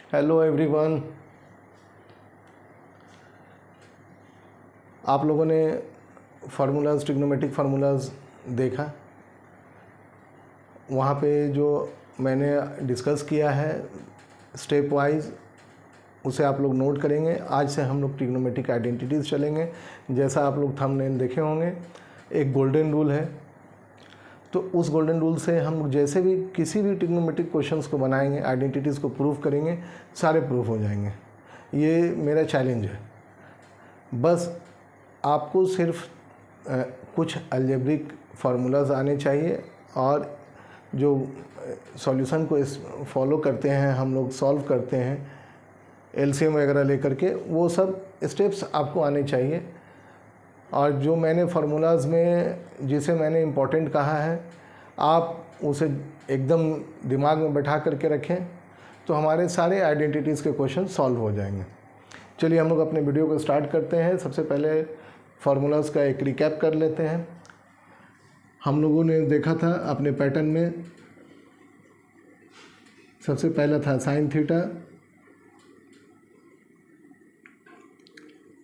Hello everyone. आप लोगों ने फार्मूलाज, ट्रिग्नोमेट्रिक फार्मूलाज देखा। वहाँ पे जो मैंने डिस्कस किया है स्टेप वाइज, उसे आप लोग नोट करेंगे। आज से हम लोग ट्रिग्नोमेट्रिक आइडेंटिटीज़ चलेंगे। जैसा आप लोग थंबनेल देखे होंगे, एक गोल्डन रूल है। तो उस गोल्डन रूल से हम लोग जैसे भी किसी भी ट्रिग्नोमेट्रिक क्वेश्चंस को बनाएंगे, आइडेंटिटीज़ को प्रूव करेंगे, सारे प्रूव हो जाएंगे। ये मेरा चैलेंज है। बस आपको सिर्फ कुछ अलजेब्रिक फार्मूलाज आने चाहिए और जो सॉल्यूशन को फॉलो करते हैं, हम लोग सॉल्व करते हैं एलसीएम वगैरह लेकर के, वो सब स्टेप्स आपको आने चाहिए। और जो मैंने फार्मूलाज में जिसे मैंने इम्पोर्टेंट कहा है, आप उसे एकदम दिमाग में बैठा करके रखें, तो हमारे सारे आइडेंटिटीज़ के क्वेश्चन सॉल्व हो जाएंगे। चलिए हम लोग अपने वीडियो को स्टार्ट करते हैं। सबसे पहले फार्मूलाज का एक रिकैप कर लेते हैं। हम लोगों ने देखा था अपने पैटर्न में, सबसे पहला था साइन थीटा,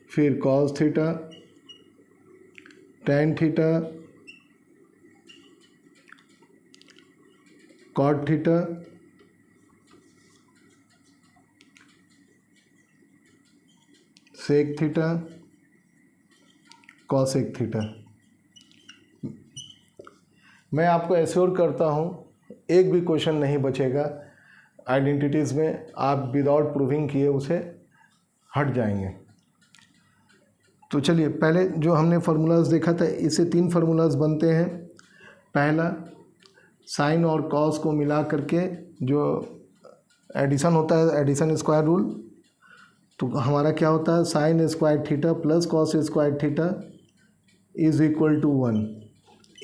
फिर cos theta, tan theta, cot theta, sec theta, cosec theta. मैं आपको एश्योर करता हूँ एक भी क्वेश्चन नहीं बचेगा आइडेंटिटीज़ में, आप विदाउट प्रूविंग किए उसे हट जाएंगे। तो चलिए, पहले जो हमने फार्मूलाज देखा था, इससे 3 फार्मूलाज बनते हैं। पहला, साइन और कॉस को मिला करके जो एडिशन होता है, एडिशन स्क्वायर रूल, तो हमारा क्या होता है, sine square theta plus cos square theta is equal to 1।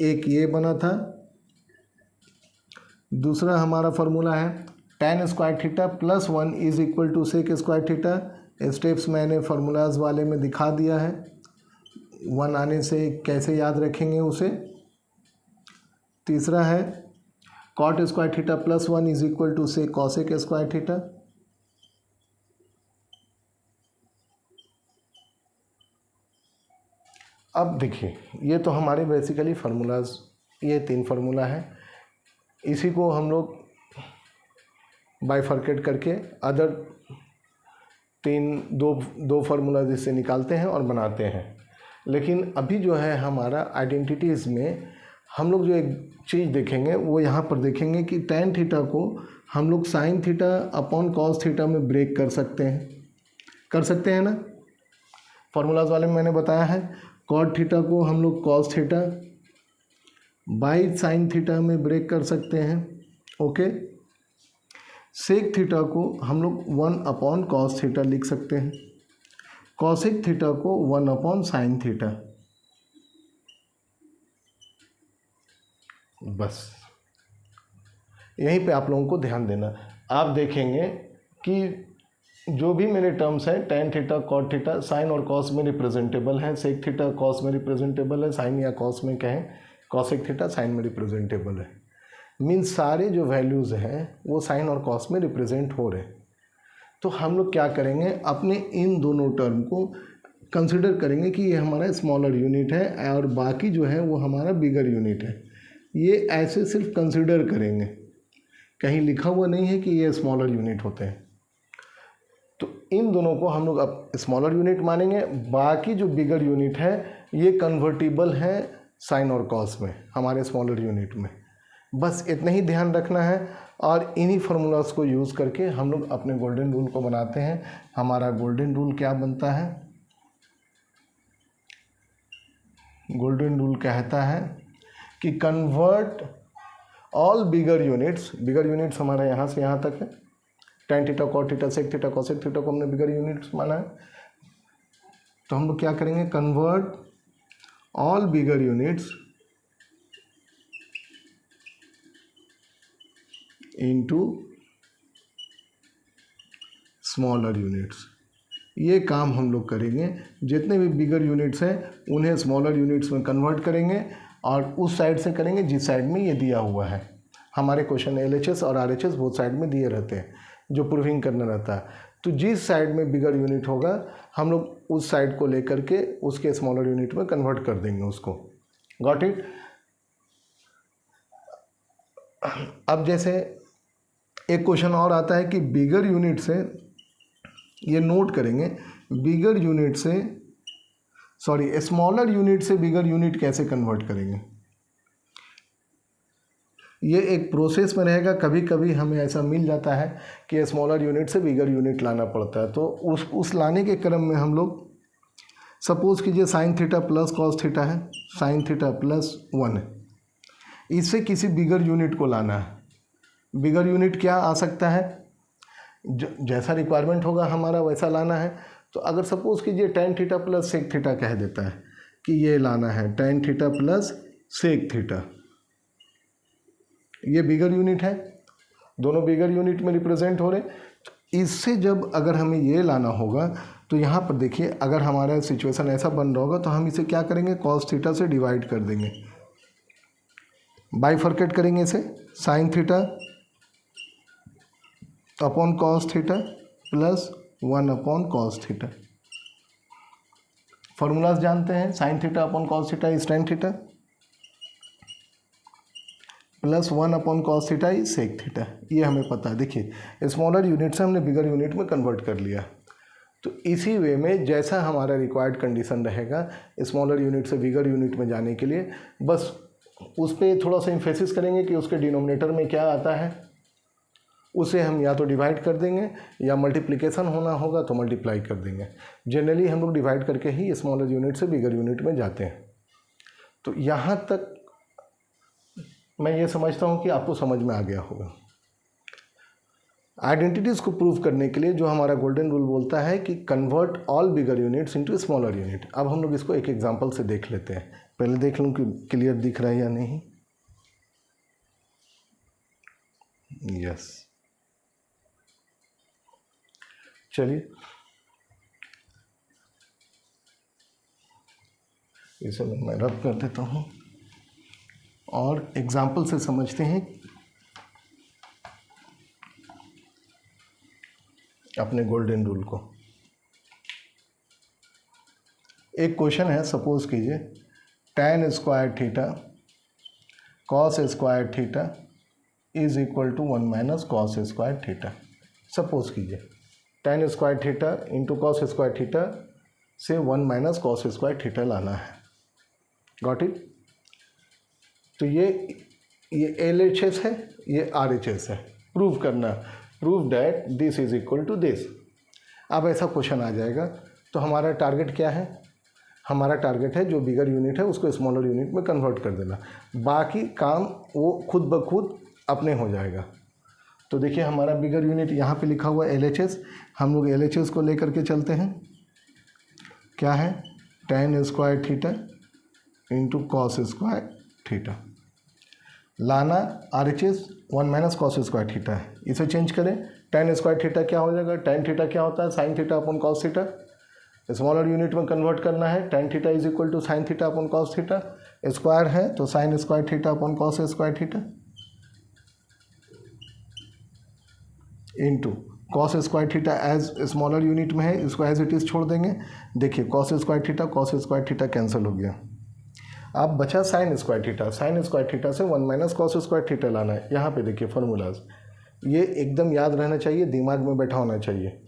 एक ये बना था। दूसरा हमारा फार्मूला है tan square theta plus 1 is equal to sec square theta. Steps मैंने फार्मूलाज वाले में दिखा दिया है, 1 आने से कैसे याद रखेंगे उसे। तीसरा है cot square theta plus 1 is equal to sec cosec square theta. अब देखिए, ये तो हमारे बेसिकली फार्मूलाज, ये 3 फार्मूला है। इसी को हम लोग बाइफर्केट करके अदर दो फार्मूला जिससे निकालते हैं और बनाते हैं। लेकिन अभी जो है हमारा आइडेंटिटीज़ में हम लोग जो एक चीज़ देखेंगे वो यहाँ पर देखेंगे कि टैन थीटा को हम लोग sign theta upon cos theta में ब्रेक कर सकते हैं ना। फार्मूलाज वाले में मैंने बताया है कॉट थीटा को हम लोग cos theta by sine theta में ब्रेक कर सकते हैं। ओके, सेक थीटा को हम लोग 1 अपॉन कॉस थीटा लिख सकते हैं। कॉसेक थीटा को 1 अपॉन साइन थीटा। बस यहीं पे आप लोगों को ध्यान देना। आप देखेंगे कि जो भी मेरे टर्म्स हैं, tan theta, cot theta, sine और कॉस में रिप्रेजेंटेबल हैं। सेक थीटा कॉस में रिप्रेजेंटेबल है, साइन या कॉस में कहें, कॉसेक थीटा साइन में रिप्रेजेंटेबल है। मीन्स सारे जो वैल्यूज़ हैं वो साइन और कॉस में रिप्रेजेंट हो रहे हैं। तो हम लोग क्या करेंगे, अपने इन दोनों टर्म को कंसिडर करेंगे कि ये हमारा स्मॉलर यूनिट है और बाकी जो है वो हमारा बिगर यूनिट है। ये ऐसे सिर्फ कंसिडर करेंगे, कहीं लिखा हुआ नहीं है कि ये स्मॉलर यूनिट होते हैं। तो इन दोनों को हम लोग अब स्मॉलर यूनिट मानेंगे। बाकी जो बिगर यूनिट है ये कन्वर्टिबल है साइन और कॉस में, हमारे स्मॉलर यूनिट में। बस इतना ही ध्यान रखना है और इन्हीं फार्मूलाज को यूज़ करके हम लोग अपने गोल्डन रूल को बनाते हैं। हमारा गोल्डन रूल क्या बनता है, गोल्डन रूल कहता है कि कन्वर्ट ऑल बिगर यूनिट्स हमारा यहाँ से यहाँ तक है। Tan theta, cot theta, sec theta, cosec theta को हमने बिगर यूनिट्स माना है। तो हम लोग क्या करेंगे, कन्वर्ट ऑल बिगर यूनिट्स इनटू स्मॉलर यूनिट्स। ये काम हम लोग करेंगे। जितने भी बिगर यूनिट्स हैं उन्हें स्मॉलर यूनिट्स में कन्वर्ट करेंगे और उस साइड से करेंगे जिस साइड में ये दिया हुआ है। हमारे क्वेश्चन LHS और RHS बोथ साइड में दिए रहते हैं। जो प्रूविंग करना रहता है। तो जिस साइड में बिगर यूनिट होगा हम लोग उस साइड को लेकर के उसके स्मॉलर यूनिट में कन्वर्ट कर देंगे उसको। Got it. अब जैसे एक क्वेश्चन और आता है कि बिगर यूनिट से, ये नोट करेंगे, बिगर यूनिट से स्मॉलर यूनिट से बिगर यूनिट कैसे कन्वर्ट करेंगे। ये एक प्रोसेस में रहेगा। कभी कभी हमें ऐसा मिल जाता है कि स्मॉलर यूनिट से बिगर यूनिट लाना पड़ता है, तो उस लाने के क्रम में हम लोग सपोज कीजिए sine theta plus cos theta है, साइन थीटा प्लस 1 है, इससे किसी बिगर यूनिट को लाना है। बिगर यूनिट क्या आ सकता है, जैसा रिक्वायरमेंट होगा हमारा वैसा लाना है। तो अगर सपोज कीजिए tan theta plus sec theta कह देता है कि ये लाना है, tan theta plus sec theta, ये बिगर यूनिट है, दोनों बिगर यूनिट में रिप्रेजेंट हो रहे। इससे जब अगर हमें ये लाना होगा तो यहाँ पर देखिए, अगर हमारा सिचुएशन ऐसा बन रहा होगा तो हम इसे क्या करेंगे, कॉस थीटा से डिवाइड कर देंगे, बाइफर्केट करेंगे इसे, sine theta upon cos theta plus 1 upon cos theta. Formulas जानते हैं, sine theta upon cos theta is tan theta plus 1 upon cos theta is sec theta, ये हमें पता है। देखिए स्मॉलर यूनिट से हमने बिगर यूनिट में कन्वर्ट कर लिया। तो इसी वे में जैसा हमारा रिक्वायर्ड कंडीशन रहेगा स्मॉलर यूनिट से बिगर यूनिट में जाने के लिए, बस उस पर थोड़ा सा इम्फेसिस करेंगे कि उसके डिनोमिनेटर में क्या आता है, उसे हम या तो डिवाइड कर देंगे या मल्टीप्लिकेशन होना होगा तो मल्टीप्लाई कर देंगे। जनरली हम लोग डिवाइड करके ही स्मॉलर यूनिट से बिगर यूनिट में जाते हैं। तो यहाँ तक मैं ये समझता हूँ कि आपको समझ में आ गया होगा। आइडेंटिटीज़ को प्रूव करने के लिए जो हमारा गोल्डन रूल बोलता है कि कन्वर्ट ऑल बिगर यूनिट्स इनटू स्मॉलर यूनिट। अब हम लोग इसको एक एग्जांपल से देख लेते हैं। पहले देख लूँ कि क्लियर दिख रहा है या नहीं। यस, चलिए इसे मैं रब कर देता हूँ और एग्जाम्पल से समझते हैं अपने गोल्डन रूल को। एक क्वेश्चन है, सपोज कीजिए tan square theta cos square theta is equal to 1 minus cos square theta. Suppose कीजिए tan square theta into cos square theta से 1 माइनस कॉस स्क्वायर थीटा लाना है। Got it. तो ये LHS है, ये RHS है। प्रूव करना, prove that this is equal to this. अब ऐसा क्वेश्चन आ जाएगा तो हमारा टारगेट क्या है, हमारा टारगेट है जो बिगर यूनिट है उसको स्मॉलर यूनिट में कन्वर्ट कर देना, बाकी काम वो खुद ब खुद अपने हो जाएगा। तो देखिए हमारा बिगर यूनिट यहाँ पे लिखा हुआ है LHS, हम लोग LHS को लेकर के चलते हैं। क्या है, tan square theta into cos square theta. लाना RHS 1 minus cos square theta है, इसे चेंज करें, tan स्क्वायर थीटा क्या हो जाएगा, tan थीटा क्या होता है, sine theta upon cos theta. Smaller unit में कन्वर्ट करना है, tan theta is equal to sine theta upon cos theta, square है तो sine square theta upon cos square theta into cos square theta as smaller unit में है, इसको as it is छोड़ देंगे। देखिए कॉस स्क्वायर थीटा कैंसिल हो गया। अब बचा sign square theta, sign square theta से 1 माइनस कॉस स्क्वायर थीटा लाना है। यहाँ पे देखिए फार्मूलाज, ये एकदम याद रहना चाहिए, दिमाग में बैठा होना चाहिए।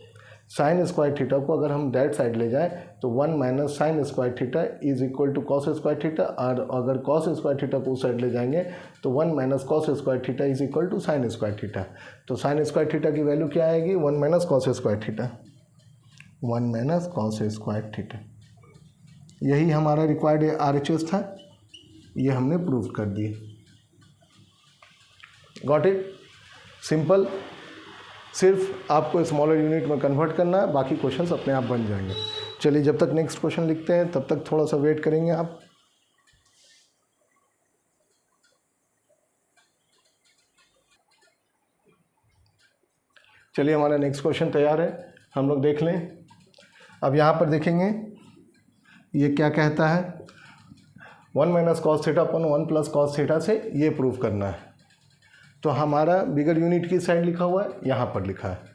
साइन स्क्वायर थीटा को अगर हम दैट साइड ले जाएं तो 1 minus sine square theta is equal to cos square theta, और अगर कॉस स्क्वायर थीटा को उस साइड ले जाएंगे तो 1 minus cos square theta is equal to sine square theta. तो साइन स्क्वायर थीटा की वैल्यू क्या आएगी, 1 minus cos square theta, 1 minus cos square theta. यही हमारा रिक्वायर्ड RHS था, ये हमने प्रूव कर दिए। Got it, simple. सिर्फ आपको स्मॉलर यूनिट में कन्वर्ट करना है, बाकी क्वेश्चंस अपने आप बन जाएंगे। चलिए जब तक नेक्स्ट क्वेश्चन लिखते हैं तब तक थोड़ा सा वेट करेंगे आप। चलिए हमारा नेक्स्ट क्वेश्चन तैयार है, हम लोग देख लें। अब यहाँ पर देखेंगे ये क्या कहता है, 1 minus cos theta upon 1 plus cos theta से ये प्रूव करना है। तो हमारा बिगर यूनिट की साइड लिखा हुआ है, यहाँ पर लिखा है।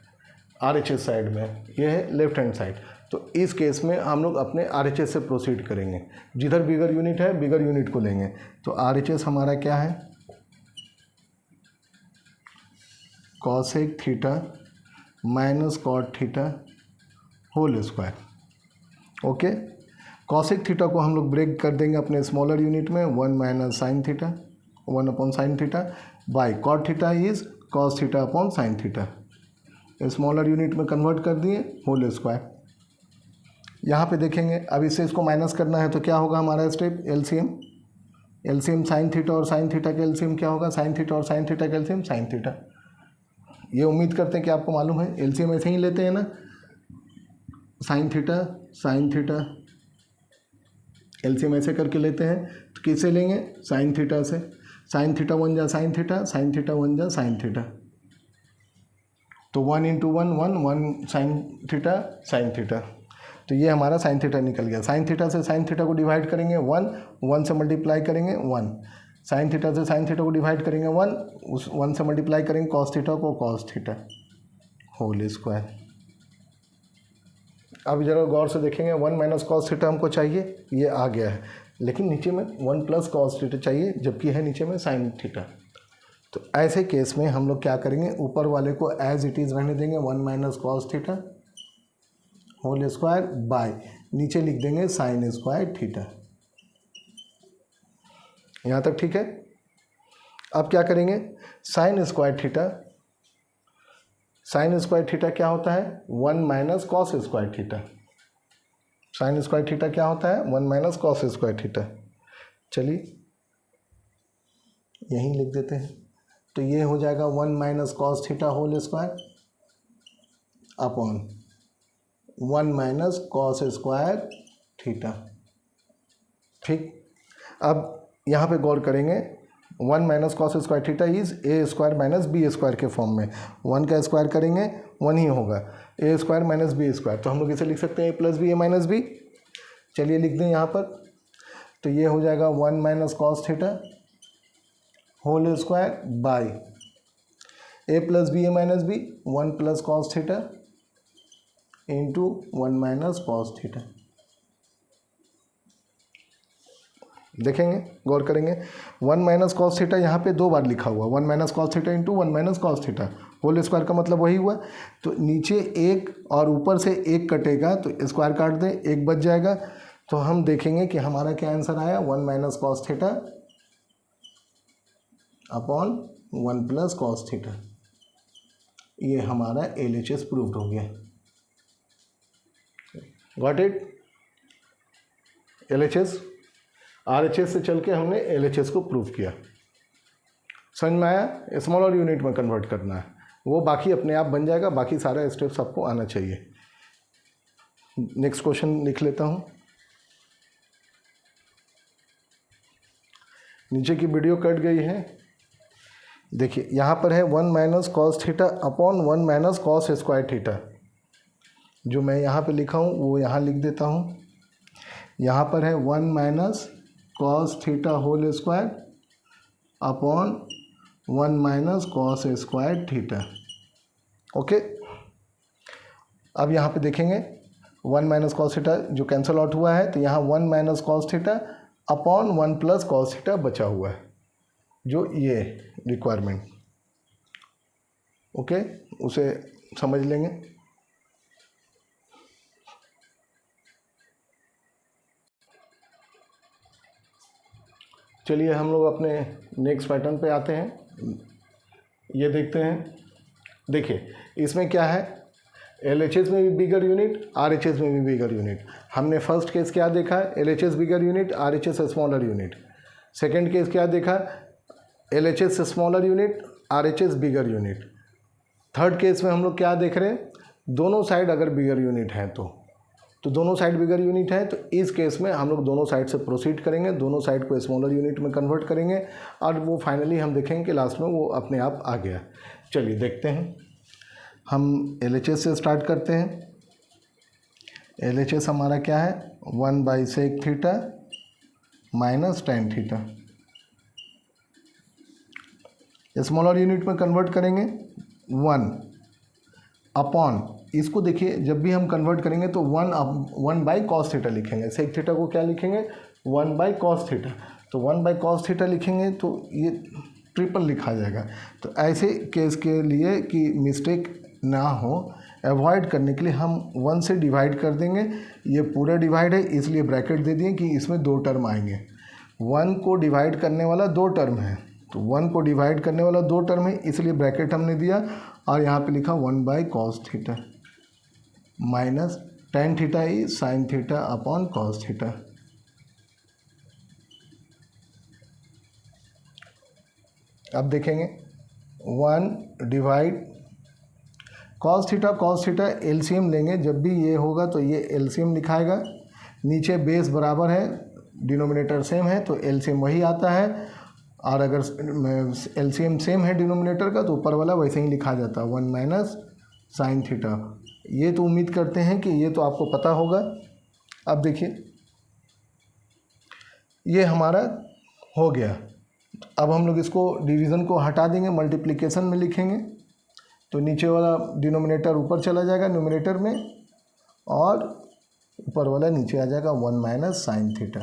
RHS साइड में, ये है लेफ्ट हैंड साइड। तो इस केस में हम लोग अपने RHS से प्रोसीड करेंगे, जिधर बिगर यूनिट है बिगर यूनिट को लेंगे। तो RHS हमारा क्या है, cosec theta minus cot theta whole square. Okay, cosec theta को हम लोग ब्रेक कर देंगे अपने स्मॉलर यूनिट में, 1 minus sine theta, 1 upon sine theta, by cot theta is cos theta upon sine theta. Smaller unit में कन्वर्ट कर दिए, होल स्क्वायर। यहाँ पे देखेंगे, अब इससे इसको माइनस करना है तो क्या होगा हमारा step, LCM. LCM sine theta और साइन थीटा का एलसीएम क्या होगा, साइन थीटा और साइन थीटा का एलसीएम साइन थीटा। ये उम्मीद करते हैं कि आपको मालूम है, एलसीएम ऐसे ही लेते हैं ना, साइन थीटा एलसीएम ऐसे करके लेते हैं। तो किससे लेंगे, साइन थीटा से। साइन थीटा 1 जा साइन थीटा, साइन थीटा 1 जा साइन थीटा, तो 1 इंटू 1 1 साइन थीटा। तो ये हमारा साइन थीटा निकल गया। साइन थीटा से साइन थीटा को डिवाइड करेंगे 1 से मल्टीप्लाई करेंगे 1, साइन थीटा से साइन थीटा को डिवाइड करेंगे 1, उस 1 से मल्टीप्लाई करेंगे कॉस थीटा को, कॉस थीटा होल स्क्वायर। अब जरा गौर से देखेंगे, 1 माइनस कॉस थीटा हमको चाहिए, ये आ गया है, लेकिन नीचे में 1 प्लस कॉस थीटा चाहिए, जबकि है नीचे में साइन थीटा। तो ऐसे केस में हम लोग क्या करेंगे, ऊपर वाले को एज इट इज़ रहने देंगे, 1 minus cos theta whole square by, नीचे लिख देंगे साइन स्क्वायर थीटा। यहाँ तक ठीक है। अब क्या करेंगे, साइन स्क्वायर थीटा क्या होता है, 1 minus cos square theta. Sign square theta क्या होता है, 1 माइनस कॉस स्क्वायर थीटा। चलिए यहीं लिख देते हैं, तो ये हो जाएगा 1 minus cos theta whole square upon 1 minus cos square theta. ठीक, अब यहाँ पे गौर करेंगे, 1 minus cos square theta is A square minus B square के फॉर्म में। 1 का स्क्वायर करेंगे 1 ही होगा, A square minus B square. तो हम लोग इसे लिख सकते हैं A plus B, A minus B. चलिए लिख दें यहाँ पर, तो ये हो जाएगा 1 minus cos theta whole square by A plus B, A minus B, 1 plus cos theta into 1 minus cos theta. देखेंगे, गौर करेंगे, 1 माइनस कॉस थीटा यहाँ पे 2 बार लिखा हुआ, 1 minus cos theta into 1 minus cos theta whole square का मतलब वही हुआ। तो नीचे 1 और ऊपर से 1 कटेगा, तो स्क्वायर काट दें, 1 बच जाएगा। तो हम देखेंगे कि हमारा क्या आंसर आया, 1 minus cos theta upon 1 plus cos theta. ये हमारा LHS प्रूव्ड हो गया। गॉट इट, LHS RHS से चल के हमने LHS को प्रूव किया। समझ में आया, स्मॉलर यूनिट में कन्वर्ट करना है, वो बाकी अपने आप बन जाएगा, बाकी सारा स्टेप्स आपको आना चाहिए। नेक्स्ट क्वेश्चन लिख लेता हूँ। नीचे की वीडियो कट गई है, देखिए यहाँ पर है 1 minus cos theta upon 1 minus cos square theta. जो मैं यहाँ पे लिखा हूँ वो यहाँ लिख देता हूँ। यहाँ पर है 1 minus cos theta whole square upon 1 minus cos square theta. Okay, अब यहाँ पे देखेंगे 1 माइनस कॉस थीटा जो कैंसिल आउट हुआ है, तो यहाँ 1 minus cos theta upon 1 plus cos theta बचा हुआ है, जो ये रिक्वायरमेंट। ओके, उसे समझ लेंगे। चलिए हम लोग अपने नेक्स्ट पैटर्न पे आते हैं। ये देखते हैं, देखिए इसमें क्या है, LHS में भी बिगर यूनिट, RHS में भी बिगर यूनिट। हमने फर्स्ट केस क्या देखा, LHS bigger unit, RHS smaller unit. Second case क्या देखा, LHS smaller unit, RHS bigger unit. Third case में हम लोग क्या देख रहे हैं, दोनों साइड अगर बिगर यूनिट हैं तो दोनों साइड बिगर यूनिट है, तो इस केस में हम लोग दोनों साइड से प्रोसीड करेंगे, दोनों साइड को स्मॉलर यूनिट में कन्वर्ट करेंगे, और वो फाइनली हम देखेंगे कि लास्ट में वो अपने आप आ गया। चलिए देखते हैं, हम LHS से स्टार्ट करते हैं। LHS हमारा क्या है, 1/sec theta minus tan theta. Smaller unit में कन्वर्ट करेंगे 1, अपॉन, इसको देखिए जब भी हम कन्वर्ट करेंगे तो 1/cos थीटा लिखेंगे। सेक थीटा को क्या लिखेंगे? 1/cos theta. तो 1/cos थीटा लिखेंगे तो ये ट्रिपल लिखा जाएगा। तो ऐसे केस के लिए कि मिस्टेक ना हो, अवॉइड करने के लिए हम 1 से डिवाइड कर देंगे। ये पूरा डिवाइड है इसलिए ब्रैकेट दे दिए कि इसमें 2 टर्म आएंगे। 1 को डिवाइड करने वाला 2 टर्म है, तो 1 को डिवाइड करने वाला 2 टर्म है इसलिए ब्रैकेट हमने दिया और यहाँ पे लिखा 1/cos theta minus tan theta is sin theta upon cos theta. अब देखेंगे 1 डिवाइड cos थीटा एलसीएम लेंगे। जब भी ये होगा तो ये एलसीएम लिखाएगा। नीचे बेस बराबर है, डिनोमिनेटर सेम है तो एलसीएम वही आता है, और अगर एलसीएम सेम है डिनोमिनेटर का तो ऊपर वाला वैसे ही लिखा जाता है 1 माइनस साइन थीटा। ये तो उम्मीद करते हैं कि ये तो आपको पता होगा। अब देखिए ये हमारा हो गया। अब हम लोग इसको डिवीज़न को हटा देंगे, मल्टीप्लिकेशन में लिखेंगे तो नीचे वाला डिनोमिनेटर ऊपर चला जाएगा न्यूमरेटर में और ऊपर वाला नीचे आ जाएगा 1 माइनस साइन थीटा।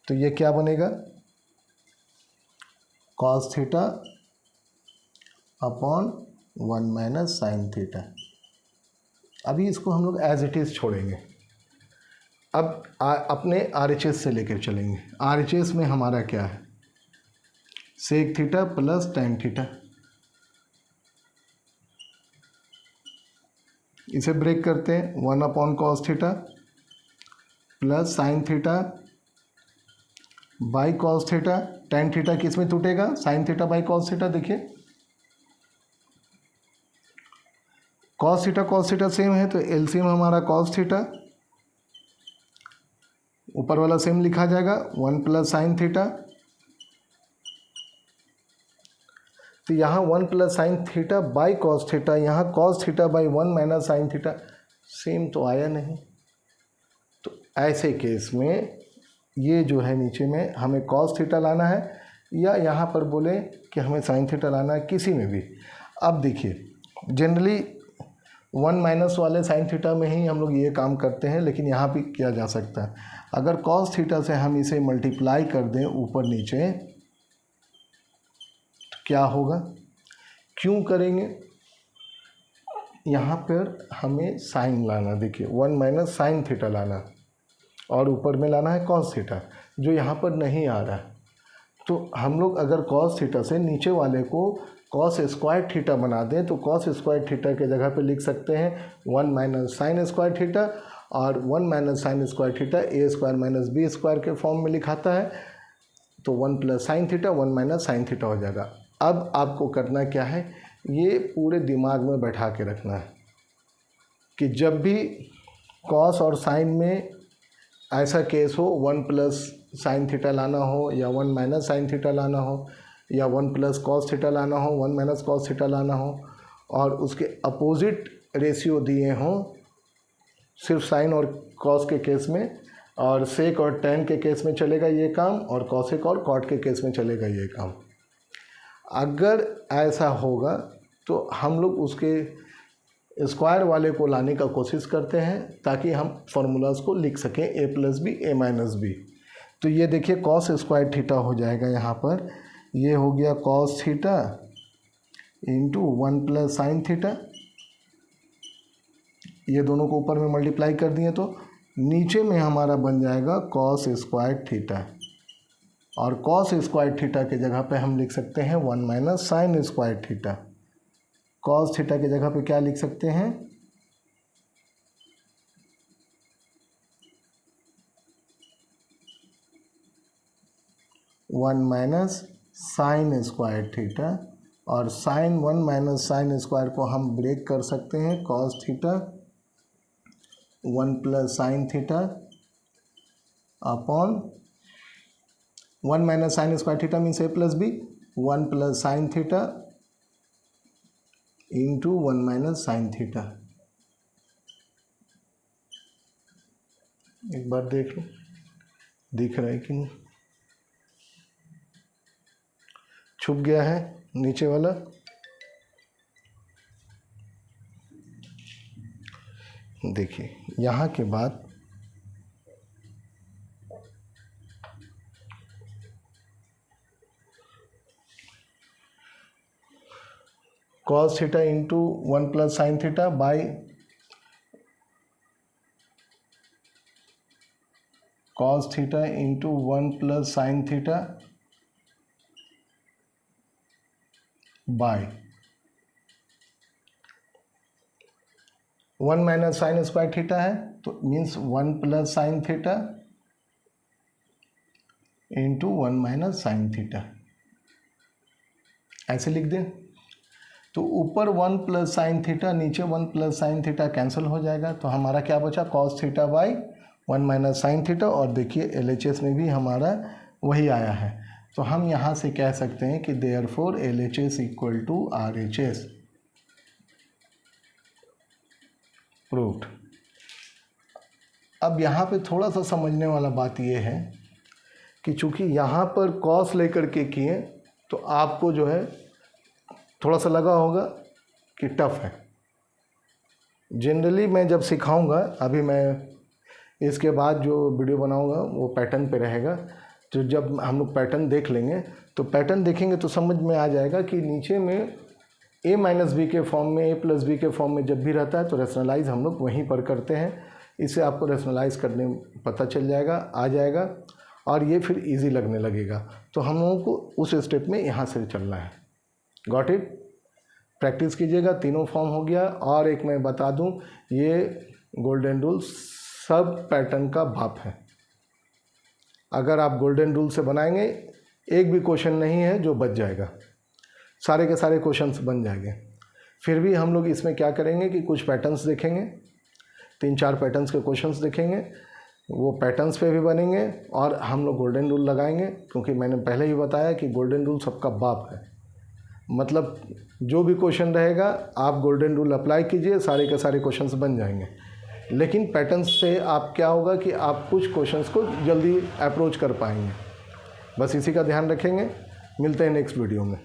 तो ये क्या बनेगा? cos theta upon 1 minus sine theta. अभी इसको हम लोग एज इट इज़ छोड़ेंगे। अब अपने RHS से लेकर चलेंगे। RHS में हमारा क्या है? Sec theta plus tan theta. इसे ब्रेक करते हैं, 1/cos theta plus sine theta by cos theta. tan theta किस में टूटेगा? sin theta by cos theta. देखिए cos थीटा सेम है तो एलसीएम हमारा cos थीटा, ऊपर वाला सेम लिखा जाएगा 1 प्लस साइन थीटा। तो यहाँ 1 plus sine theta by cos theta, यहाँ cos theta by 1 minus sine theta, same तो आया नहीं। तो ऐसे केस में ये जो है नीचे में हमें cos थीटा लाना है या यहाँ पर बोले कि हमें साइन थीटा लाना है, किसी में भी। अब देखिए जनरली 1 माइनस वाले साइन थीटा में ही हम लोग ये काम करते हैं, लेकिन यहाँ भी किया जा सकता है। अगर cos थीटा से हम इसे मल्टीप्लाई कर दें ऊपर नीचे तो क्या होगा? क्यों करेंगे? यहाँ पर हमें साइन लाना, देखिए 1 माइनस साइन थीटा लाना और ऊपर में लाना है cos थीटा, जो यहाँ पर नहीं आ रहा है। तो हम लोग अगर cos थीटा से नीचे वाले को cos स्क्वायर थीटा बना दें तो cos स्क्वायर थीटा के जगह पे लिख सकते हैं 1 माइनस साइन स्क्वायर थीटा, और 1 माइनस साइन स्क्वायर थीटा ए स्क्वायर माइनस बी स्क्वायर के फॉर्म में लिखाता है। तो 1 plus sine theta 1 minus sine theta हो जाएगा। अब आपको करना क्या है? ये पूरे दिमाग में बैठा के रखना है कि जब भी cos और साइन में ऐसा केस हो, 1 प्लस साइन थीटा लाना हो या 1 माइनस साइन थीटा लाना हो या 1 प्लस cos थीटा लाना हो, 1 माइनस cos थीटा लाना हो, और उसके अपोजिट रेशियो दिए हों सिर्फ साइन और cos के केस में, और सेक और tan के केस में चलेगा ये काम, और cosec और cot के केस में चलेगा ये काम। अगर ऐसा होगा तो हम लोग उसके स्क्वायर वाले को लाने का कोशिश करते हैं ताकि हम फार्मूलाज को लिख सकें a plus B a minus B. तो ये देखिए cos स्क्वायर थीटा हो जाएगा, यहाँ पर ये हो गया cos theta into 1 plus sine theta. ये दोनों को ऊपर में मल्टीप्लाई कर दिए तो नीचे में हमारा बन जाएगा cos स्क्वायर थीटा, और cos स्क्वायर थीटा के जगह पे हम लिख सकते हैं 1 minus sine square theta. cos theta के जगह पे क्या लिख सकते हैं? One minus sine square theta, और साइन 1 माइनस साइन स्क्वायर को हम ब्रेक कर सकते हैं cos theta 1 plus sine theta upon 1 minus sine square theta means a plus B, 1 plus sine theta into 1 minus sine theta. एक बार देख लो दिख रहा है कि नहीं, छुप गया है नीचे वाला। देखिए यहाँ के बाद cos theta into 1 plus sine theta by cos theta into 1 plus sine theta by 1 minus sine square theta है तो means 1 plus sine theta into 1 minus sine theta, ऐसे लिख दें। तो ऊपर 1 प्लस साइन थीटा, नीचे 1 प्लस साइन थीटा कैंसिल हो जाएगा, तो हमारा क्या बचा cos theta by 1 minus sine theta. और देखिए LHS में भी हमारा वही आया है, तो हम यहाँ से कह सकते हैं कि therefore LHS equal to RHS, proved. अब यहाँ पे थोड़ा सा समझने वाला बात ये है कि चूँकि यहाँ पर cos लेकर के किए तो आपको जो है थोड़ा सा लगा होगा कि टफ है। जनरली मैं जब सिखाऊंगा, अभी मैं इसके बाद जो वीडियो बनाऊंगा वो पैटर्न पे रहेगा, तो जब हम लोग पैटर्न देख लेंगे तो पैटर्न देखेंगे तो समझ में आ जाएगा कि नीचे में a माइनस बी के फॉर्म में, a प्लस बी के फॉर्म में जब भी रहता है तो रेशनलाइज हम लोग वहीं पर करते हैं। इसे आपको रेशनलाइज करने पता चल जाएगा, आ जाएगा, और ये फिर इजी लगने लगेगा। तो हम लोगों को उस स्टेप में यहाँ से चलना है। Got it? प्रैक्टिस कीजिएगा। तीनों फॉर्म हो गया। और एक मैं बता दूं, ये गोल्डन रूल सब पैटर्न का बाप है। अगर आप गोल्डन रूल से बनाएंगे एक भी क्वेश्चन नहीं है जो बच जाएगा, सारे के सारे क्वेश्चंस बन जाएंगे। फिर भी हम लोग इसमें क्या करेंगे कि कुछ पैटर्न्स देखेंगे, 3-4 पैटर्न्स के क्वेश्चंस देखेंगे, वो पैटर्न्स पे भी बनेंगे और हम लोग गोल्डन रूल लगाएंगे, क्योंकि मैंने पहले ही बताया कि गोल्डन रूल सबका बाप है। मतलब जो भी क्वेश्चन रहेगा आप गोल्डन रूल अप्लाई कीजिए, सारे के सारे क्वेश्चंस बन जाएंगे। लेकिन पैटर्न्स से आप क्या होगा कि आप कुछ क्वेश्चंस को जल्दी अप्रोच कर पाएंगे। बस इसी का ध्यान रखेंगे। मिलते हैं नेक्स्ट वीडियो में।